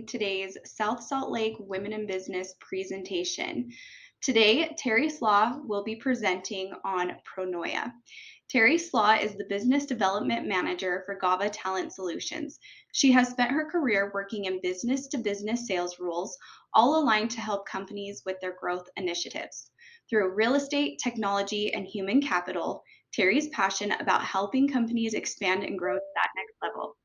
watching today's South Salt Lake Women in Business presentation. Today, Teri Slaugh will be presenting on PRONOIA. Teri Slaugh is the Business Development Manager for GAVA Talent Solutions. She has spent her career working in business-to-business sales roles, all aligned to help companies with their growth initiatives. Through real estate, technology, and human capital, Teri's passionate about helping companies expand and grow to that next level.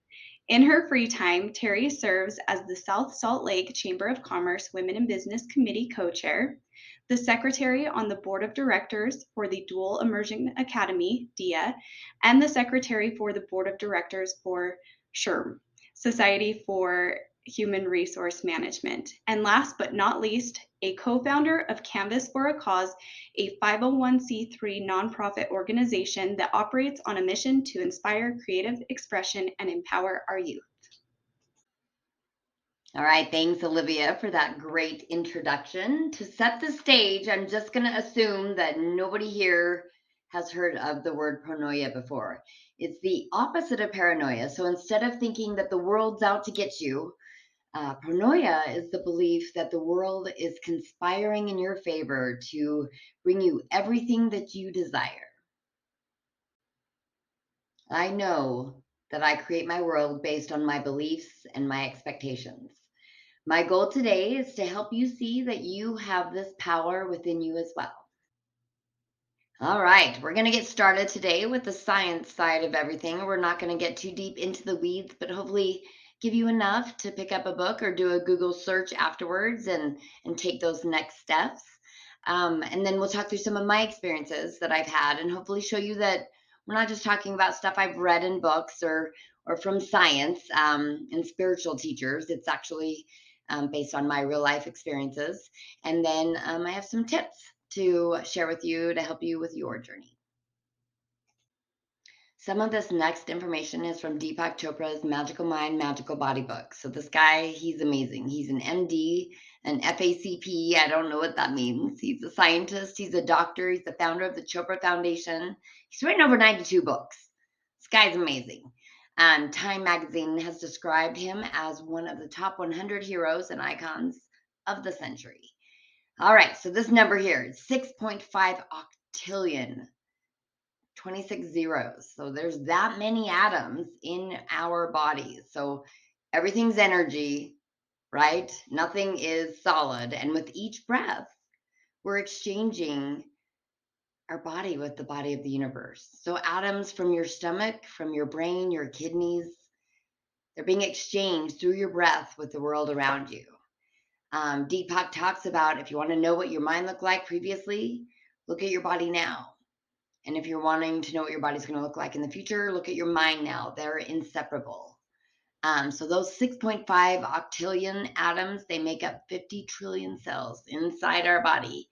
In her free time, Teri serves as the South Salt Lake Chamber of Commerce Women in Business Committee co-chair, the secretary on the board of directors for the Dual Immersion Academy, DIA, and the secretary for the board of directors for SHRM, Society for Human Resource Management. And last but not least, a co-founder of Canvas for a Cause, a 501c3 nonprofit organization that operates on a mission to inspire creative expression and empower our youth. All right, thanks, Olivia, for that great introduction. To set the stage, I'm just going to assume that nobody here has heard of the word pronoia before. It's the opposite of paranoia. So instead of thinking that the world's out to get you, pronoia is the belief that the world is conspiring in your favor to bring you everything that you desire. I know that I create my world based on my beliefs and my expectations. My goal today is to help you see that you have this power within you as well. All right, we're going to get started today with the science side of everything. We're not going to get too deep into the weeds, but hopefully give you enough to pick up a book or do a Google search afterwards and take those next steps. And then we'll talk through some of my experiences that I've had and hopefully show you that we're not just talking about stuff I've read in books or from science and spiritual teachers. It's actually based on my real life experiences. And then I have some tips to share with you to help you with your journey. Some of this next information is from Deepak Chopra's Magical Mind, Magical Body book. So this guy, he's amazing. He's an MD, an FACP. I don't know what that means. He's a scientist. He's a doctor. He's the founder of the Chopra Foundation. He's written over 92 books. This guy's amazing. Time magazine has described him as one of the top 100 heroes and icons of the century. All right, so this number here is 6.5 octillion, 26 zeros. So there's that many atoms in our bodies. So everything's energy, right? Nothing is solid. And with each breath, we're exchanging our body with the body of the universe. So atoms from your stomach, from your brain, your kidneys, they're being exchanged through your breath with the world around you. Deepak talks about if you want to know what your mind looked like previously, look at your body now. And if you're wanting to know what your body's going to look like in the future, look at your mind now. They're inseparable. So those 6.5 octillion atoms, they make up 50 trillion cells inside our body.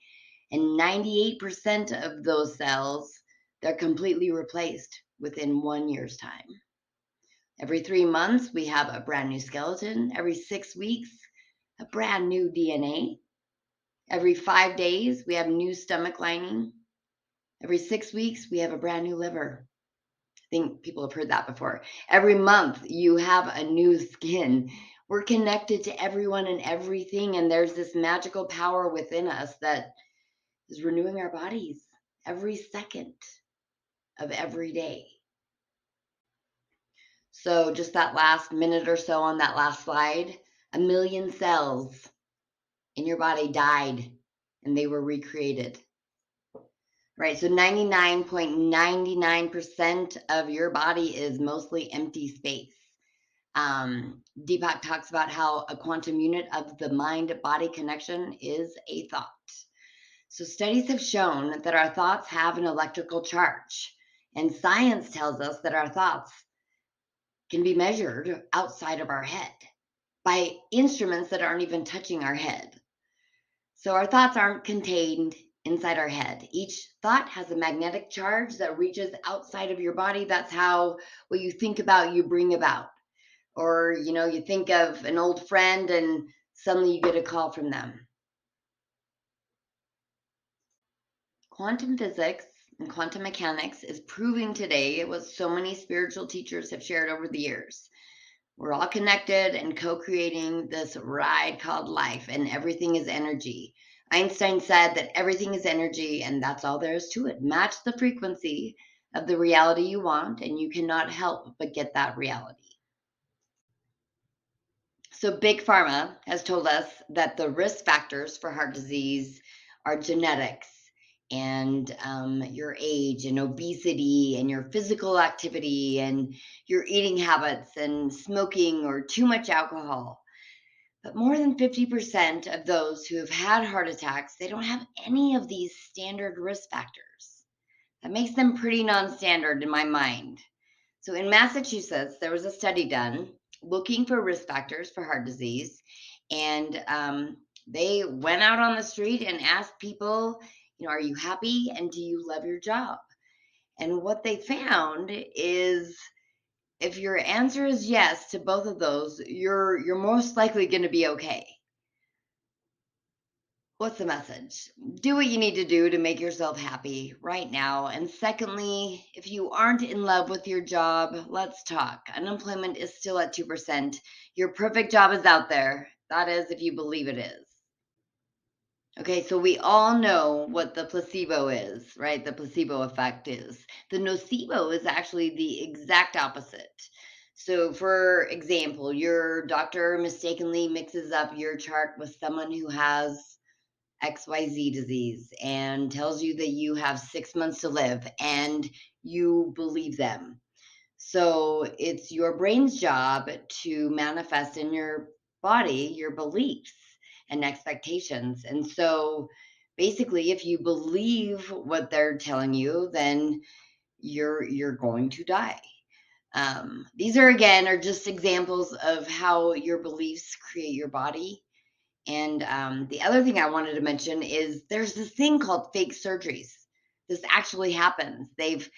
And 98% of those cells, they're completely replaced within 1 year's time. Every 3 months, we have a brand new skeleton. Every 6 weeks, a brand new DNA. Every 5 days, we have new stomach lining. Every 6 weeks, we have a brand new liver. I think people have heard that before. Every month, you have a new skin. We're connected to everyone and everything, and there's this magical power within us that is renewing our bodies every second of every day. So just that last minute or so on that last slide, 1 million cells in your body died and they were recreated. Right, so 99.99% of your body is mostly empty space. Deepak talks about how a quantum unit of the mind-body connection is a thought. So studies have shown that our thoughts have an electrical charge, and science tells us that our thoughts can be measured outside of our head by instruments that aren't even touching our head. So our thoughts aren't contained inside our head. Each thought has a magnetic charge that reaches outside of your body. That's how what you think about, you bring about. Or, you think of an old friend and suddenly you get a call from them. Quantum physics and quantum mechanics is proving today what so many spiritual teachers have shared over the years. We're all connected and co-creating this ride called life, and everything is energy. Einstein said that everything is energy, and that's all there is to it. Match the frequency of the reality you want, and you cannot help but get that reality. So, Big Pharma has told us that the risk factors for heart disease are genetics and your age and obesity and your physical activity and your eating habits and smoking or too much alcohol. But more than 50% of those who have had heart attacks, they don't have any of these standard risk factors. That makes them pretty non-standard in my mind. So in Massachusetts, there was a study done looking for risk factors for heart disease, and they went out on the street and asked people, are you happy and do you love your job? And what they found is if your answer is yes to both of those, you're most likely going to be okay. What's the message? Do what you need to do to make yourself happy right now. And secondly, if you aren't in love with your job, let's talk. Unemployment is still at 2%. Your perfect job is out there. That is, if you believe it is. Okay, so we all know what the placebo is, right? The placebo effect is. The nocebo is actually the exact opposite. So, for example, your doctor mistakenly mixes up your chart with someone who has XYZ disease and tells you that you have 6 months to live, and you believe them. So it's your brain's job to manifest in your body your beliefs and expectations. And so basically, if you believe what they're telling you, then you're going to die. These are just examples of how your beliefs create your body. And the other thing I wanted to mention is there's this thing called fake surgeries. This actually happens. They've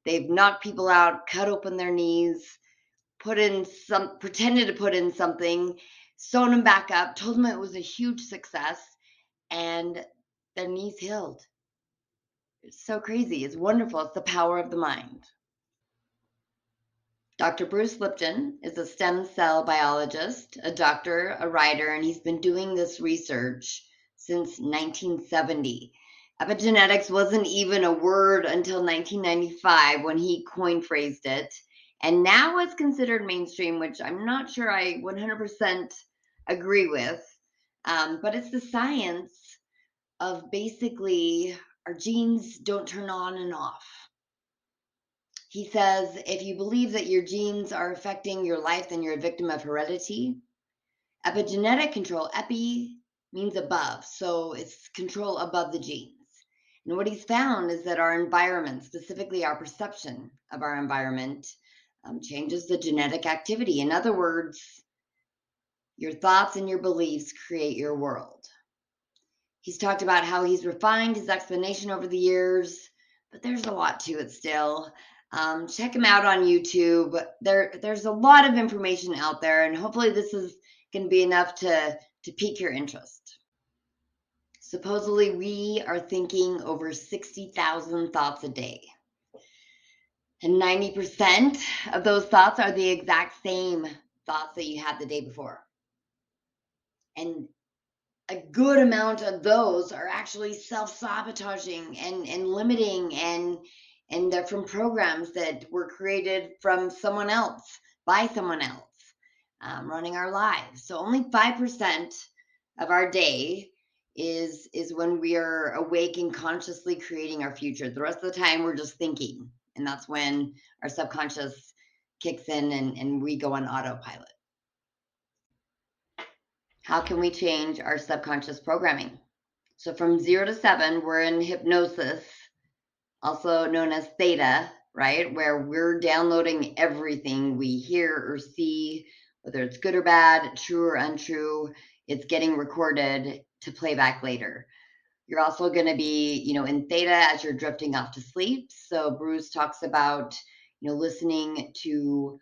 knocked people out, cut open their knees, pretended to put in something, sewn them back up, told them it was a huge success, and their knees healed. It's so crazy. It's wonderful. It's the power of the mind. Dr. Bruce Lipton is a stem cell biologist, a doctor, a writer, and he's been doing this research since 1970. Epigenetics wasn't even a word until 1995 when he coin phrased it. And now it's considered mainstream, which I'm not sure I 100% agree with. But it's the science of basically our genes don't turn on and off. He says, if you believe that your genes are affecting your life, then you're a victim of heredity. Epigenetic control, epi means above, so it's control above the genes. And what he's found is that our environment, specifically our perception of our environment, changes the genetic activity. In other words, your thoughts and your beliefs create your world. He's talked about how he's refined his explanation over the years, but there's a lot to it still. Check him out on YouTube. There's a lot of information out there, and hopefully this is going to be enough to pique your interest. Supposedly, we are thinking over 60,000 thoughts a day. And 90% of those thoughts are the exact same thoughts that you had the day before. And a good amount of those are actually self-sabotaging and limiting, and they're from programs that were created from someone else, by someone else, running our lives. So only 5% of our day is when we are awake and consciously creating our future. The rest of the time we're just thinking, and that's when our subconscious kicks in and we go on autopilot. How can we change our subconscious programming? So from 0 to 7, we're in hypnosis, also known as theta, right? Where we're downloading everything we hear or see, whether it's good or bad, true or untrue. It's getting recorded to play back later. You're also going to be, in theta as you're drifting off to sleep. So Bruce talks about, listening to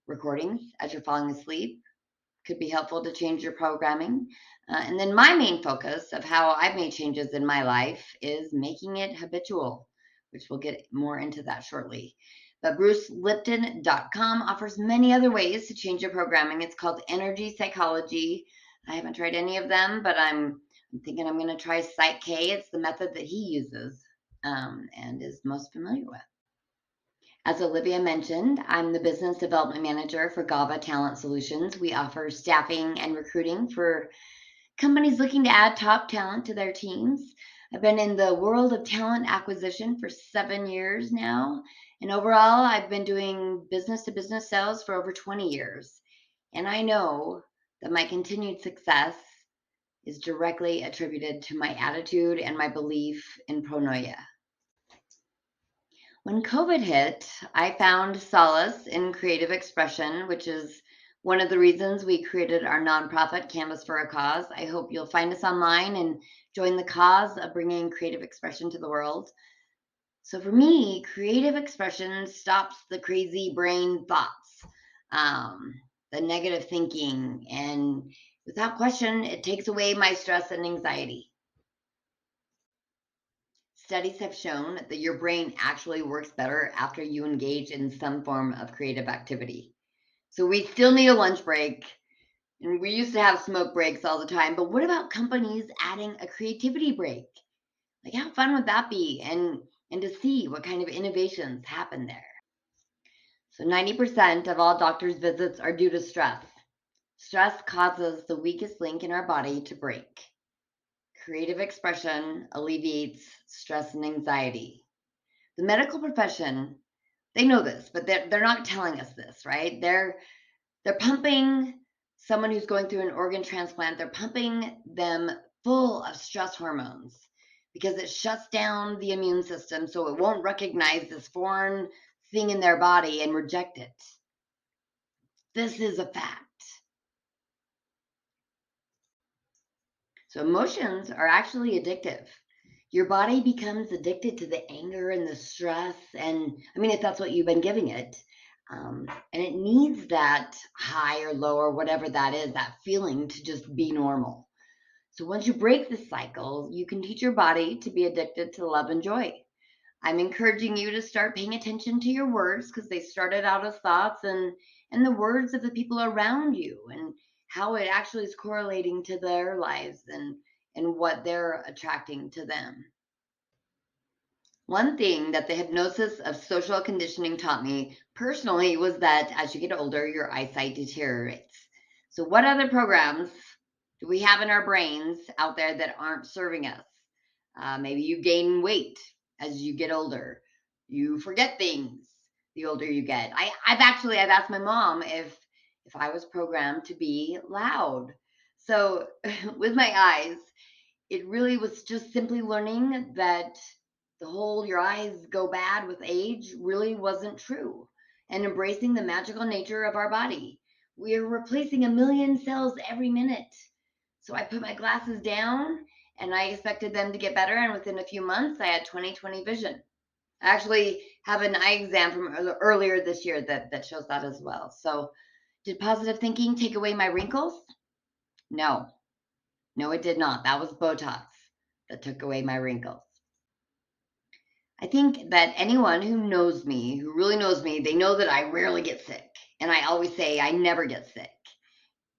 recordings as you're falling asleep. Could be helpful to change your programming. And then my main focus of how I've made changes in my life is making it habitual, which we'll get more into that shortly. But brucelipton.com offers many other ways to change your programming. It's called energy psychology. I haven't tried any of them, but I'm thinking I'm going to try Psych K. It's the method that he uses and is most familiar with. As Olivia mentioned, I'm the Business Development Manager for GABA Talent Solutions. We offer staffing and recruiting for companies looking to add top talent to their teams. I've been in the world of talent acquisition for 7 years now, and overall, I've been doing business to business sales for over 20 years. And I know that my continued success is directly attributed to my attitude and my belief in PRONOIA. When COVID hit, I found solace in creative expression, which is one of the reasons we created our nonprofit, Canvas for a Cause. I hope you'll find us online and join the cause of bringing creative expression to the world. So for me, creative expression stops the crazy brain thoughts, the negative thinking, and without question, it takes away my stress and anxiety. Studies have shown that your brain actually works better after you engage in some form of creative activity. So we still need a lunch break, and we used to have smoke breaks all the time, but what about companies adding a creativity break? Like how fun would that be? And to see what kind of innovations happen there. So 90% of all doctors' visits are due to stress. Stress causes the weakest link in our body to break. Creative expression alleviates stress and anxiety. The medical profession, they know this, but they're not telling us this, right? They're pumping someone who's going through an organ transplant, they're pumping them full of stress hormones because it shuts down the immune system so it won't recognize this foreign thing in their body and reject it. This is a fact. So emotions are actually addictive. Your body becomes addicted to the anger and the stress, and I mean, if that's what you've been giving it, and it needs that high or low or whatever that is, that feeling to just be normal. So once you break the cycle, you can teach your body to be addicted to love and joy. I'm encouraging you to start paying attention to your words because they started out as thoughts and the words of the people around you and how it actually is correlating to their lives and what they're attracting to them. One thing that the hypnosis of social conditioning taught me personally was that as you get older, your eyesight deteriorates. So, what other programs do we have in our brains out there that aren't serving us? Maybe you gain weight as you get older. You forget things the older you get. I've asked my mom if I was programmed to be loud. So with my eyes, it really was just simply learning that the whole your eyes go bad with age really wasn't true and embracing the magical nature of our body. We are replacing 1 million cells every minute. So I put my glasses down and I expected them to get better. And within a few months, I had 20/20 vision. I actually have an eye exam from earlier this year that shows that as well. So, did positive thinking take away my wrinkles? No, no, it did not. That was Botox that took away my wrinkles. I think that anyone who knows me, who really knows me, they know that I rarely get sick. And I always say I never get sick.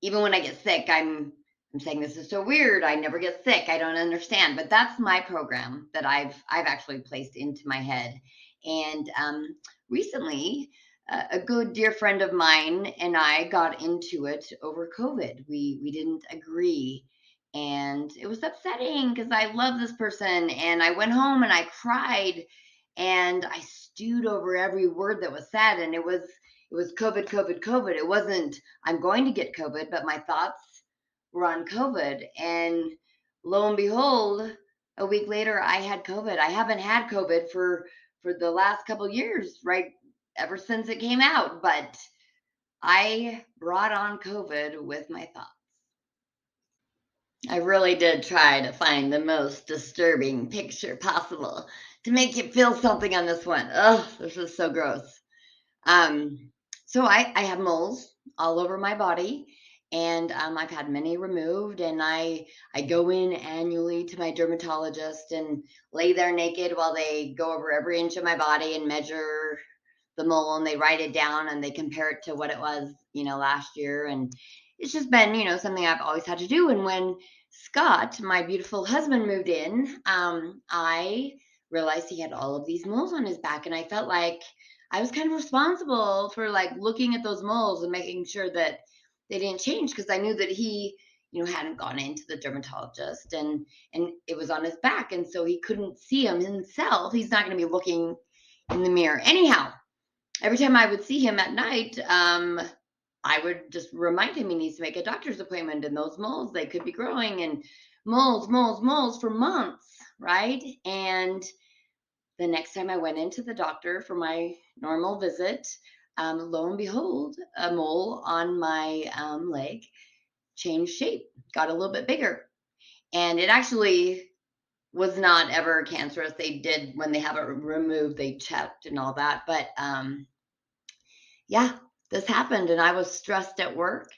Even when I get sick, I'm saying this is so weird. I never get sick. I don't understand. But that's my program that I've actually placed into my head. And recently, a good dear friend of mine and I got into it over COVID. We didn't agree, and it was upsetting because I love this person. And I went home and I cried, and I stewed over every word that was said. And it was COVID, COVID, COVID. It wasn't I'm going to get COVID, but my thoughts were on COVID. And lo and behold, a week later, I had COVID. I haven't had COVID for the last couple years, right? Ever since it came out, but I brought on COVID with my thoughts. I really did try to find the most disturbing picture possible to make you feel something on this one. Oh, this is so gross. Um, so I have moles all over my body, and I've had many removed, and I go in annually to my dermatologist and lay there naked while they go over every inch of my body and measure mole, and they write it down and they compare it to what it was, last year. And it's just been, something I've always had to do. And when Scott, my beautiful husband, moved in, I realized he had all of these moles on his back, and I felt like I was kind of responsible for like looking at those moles and making sure that they didn't change, because I knew that he, hadn't gone into the dermatologist, and it was on his back, and so he couldn't see him himself. He's not going to be looking in the mirror. Anyhow, every time I would see him at night, I would just remind him he needs to make a doctor's appointment, and those moles, they could be growing, and moles for months, right? And the next time I went into the doctor for my normal visit, lo and behold, a mole on my leg changed shape, got a little bit bigger. And it actually was not ever cancerous. They did, when they have it removed, they checked and all that. But yeah, this happened, and I was stressed at work,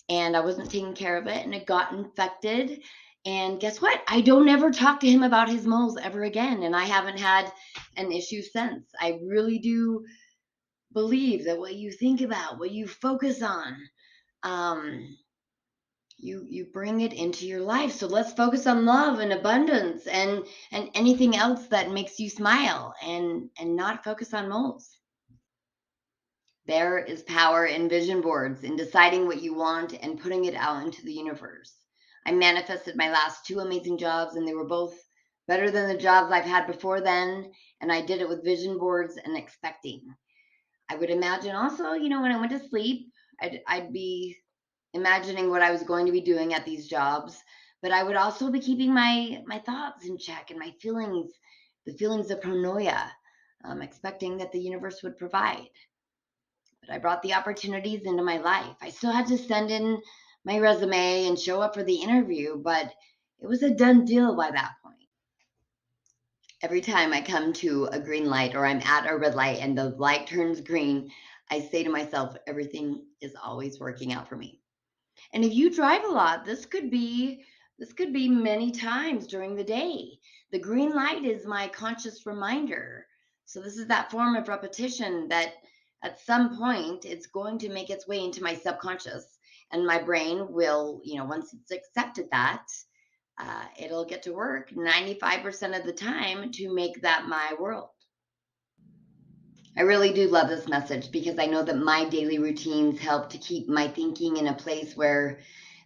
and I wasn't taking care of it, and it got infected. And guess what? I don't ever talk to him about his moles ever again, and I haven't had an issue since. I really do believe that what you think about, what you focus on, um, you bring it into your life. So let's focus on love and abundance, and anything else that makes you smile, and not focus on moles. There is power in vision boards, in deciding what you want and putting it out into the universe. I manifested my last two amazing jobs, and they were both better than the jobs I've had before then. And I did it with vision boards and expecting. I would imagine also, when I went to sleep, I'd be imagining what I was going to be doing at these jobs, but I would also be keeping my thoughts in check, and my feelings, the feelings of pronoia, expecting that the universe would provide. But I brought the opportunities into my life. I still had to send in my resume and show up for the interview, but it was a done deal by that point. Every time I come to a green light, or I'm at a red light and the light turns green, I say to myself, everything is always working out for me. And if you drive a lot, this could be many times during the day. The green light is my conscious reminder. So this is that form of repetition that at some point it's going to make its way into my subconscious, and my brain will, once it's accepted that, it'll get to work 95% of the time to make that my world. I really do love this message, because I know that my daily routines help to keep my thinking in a place where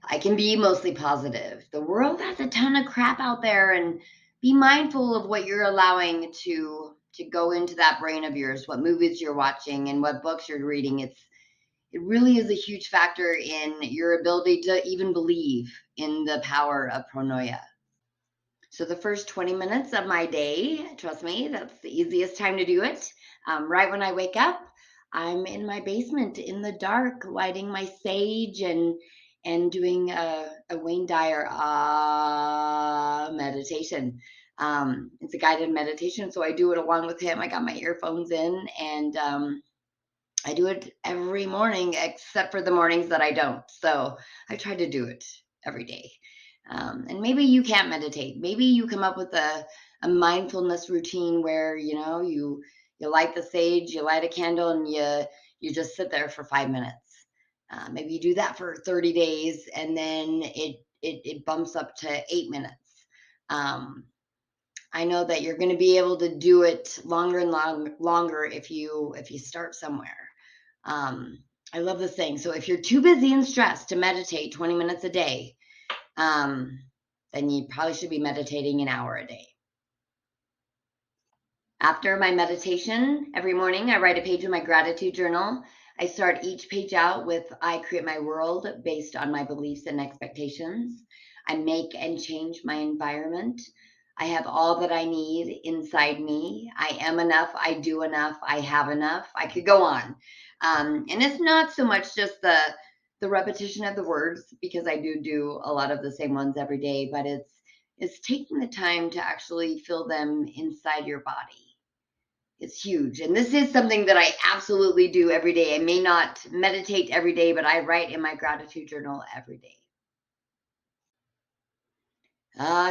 I can be mostly positive. The world has a ton of crap out there, and be mindful of what you're allowing to go into that brain of yours, what movies you're watching and what books you're reading. It really is a huge factor in your ability to even believe in the power of pronoia. So the first 20 minutes of my day, trust me, that's the easiest time to do it. Right when I wake up, I'm in my basement in the dark, lighting my sage, and doing a Wayne Dyer meditation. It's a guided meditation, so I do it along with him. I got my earphones in, and I do it every morning, except for the mornings that I don't. So I try to do it every day. And maybe you can't meditate. Maybe you come up with a mindfulness routine where, you light the sage, you light a candle, and you just sit there for 5 minutes. Maybe you do that for 30 days, and then it bumps up to 8 minutes. Um, I know that you're going to be able to do it longer and longer if you start somewhere. I love this thing. So if you're too busy and stressed to meditate 20 minutes a day, then you probably should be meditating an hour a day. After my meditation every morning, I write a page in my gratitude journal. I start each page out with, I create my world based on my beliefs and expectations. I make and change my environment. I have all that I need inside me. I am enough. I do enough. I have enough. I could go on. And it's not so much just the repetition of the words, because I do a lot of the same ones every day, but it's taking the time to actually feel them inside your body. It's huge. And this is something that I absolutely do every day. I may not meditate every day, but I write in my gratitude journal every day.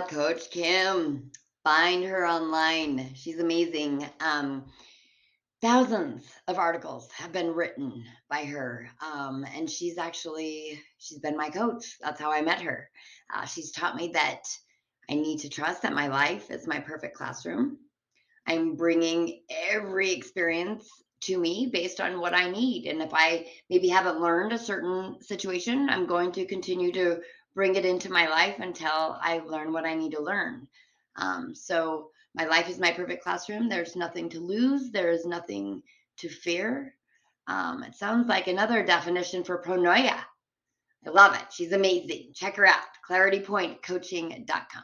Coach Kim, find her online. She's amazing. thousands of articles have been written by her. And she's been my coach. That's how I met her. She's taught me that I need to trust that my life is my perfect classroom. I'm bringing every experience to me based on what I need. And if I maybe haven't learned a certain situation, I'm going to continue to bring it into my life until I learn what I need to learn. So my life is my perfect classroom. There's nothing to lose. There is nothing to fear. It sounds like another definition for PRONOIA. I love it. She's amazing. Check her out, claritypointcoaching.com.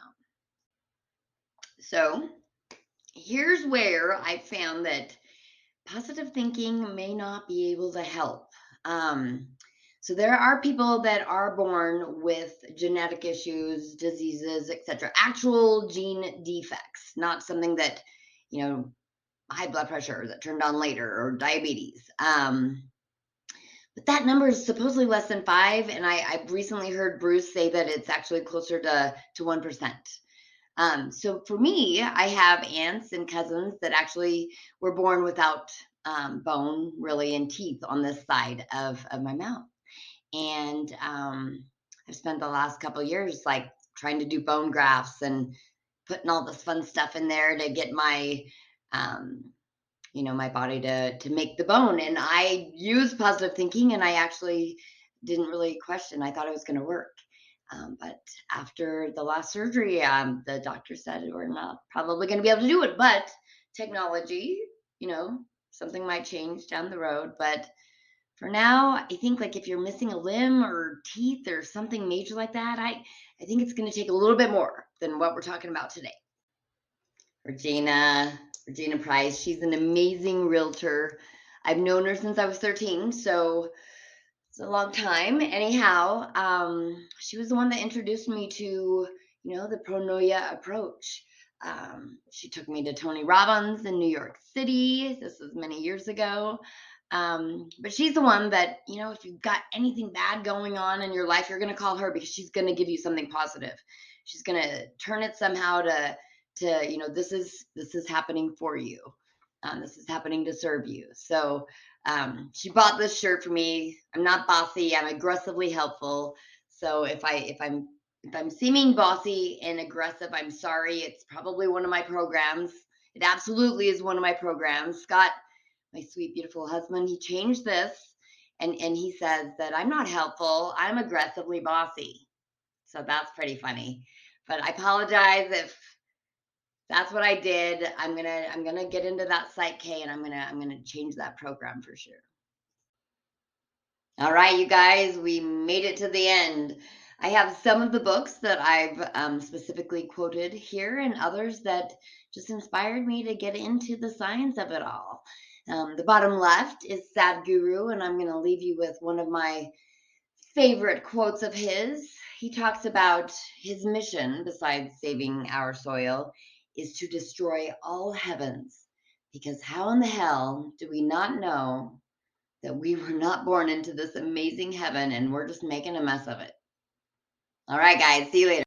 So here's where I found that positive thinking may not be able to help. So there are people that are born with genetic issues, diseases, etc., actual gene defects, not something that, high blood pressure that turned on later or diabetes. But that number is supposedly less than 5, and I've recently heard Bruce say that it's actually closer to 1%. So for me, I have aunts and cousins that actually were born without bone, really, and teeth on this side of my mouth. And I've spent the last couple of years like trying to do bone grafts and putting all this fun stuff in there to get my my body to make the bone. And I used positive thinking, and I actually didn't really question. I thought it was going to work. But after the last surgery, the doctor said we're not probably going to be able to do it. But technology, something might change down the road. But for now, I think like if you're missing a limb or teeth or something major like that, I think it's going to take a little bit more than what we're talking about today. Regina Price, she's an amazing realtor. I've known her since I was 13, so it's a long time. Anyhow, she was the one that introduced me to, the PRONOIA approach. She took me to Tony Robbins in New York City. This was many years ago. But she's the one that, if you've got anything bad going on in your life, you're going to call her because she's going to give you something positive. She's going to turn it somehow to this is happening for you. This is happening to serve you. So she bought this shirt for me. I'm not bossy. I'm aggressively helpful. So if I'm seeming bossy and aggressive, I'm sorry. It's probably one of my programs. It absolutely is one of my programs. Scott, my sweet, beautiful husband, he changed this, and he says that I'm not helpful. I'm aggressively bossy. So that's pretty funny. But I apologize if that's what I did. I'm gonna get into that Psych K, and I'm gonna change that program for sure. All right, you guys, we made it to the end. I have some of the books that I've specifically quoted here, and others that just inspired me to get into the science of it all. The bottom left is Sadhguru, and I'm going to leave you with one of my favorite quotes of his. He talks about his mission, besides saving our soil, is to destroy all heavens, because how in the hell do we not know that we were not born into this amazing heaven and we're just making a mess of it? All right, guys, see you later.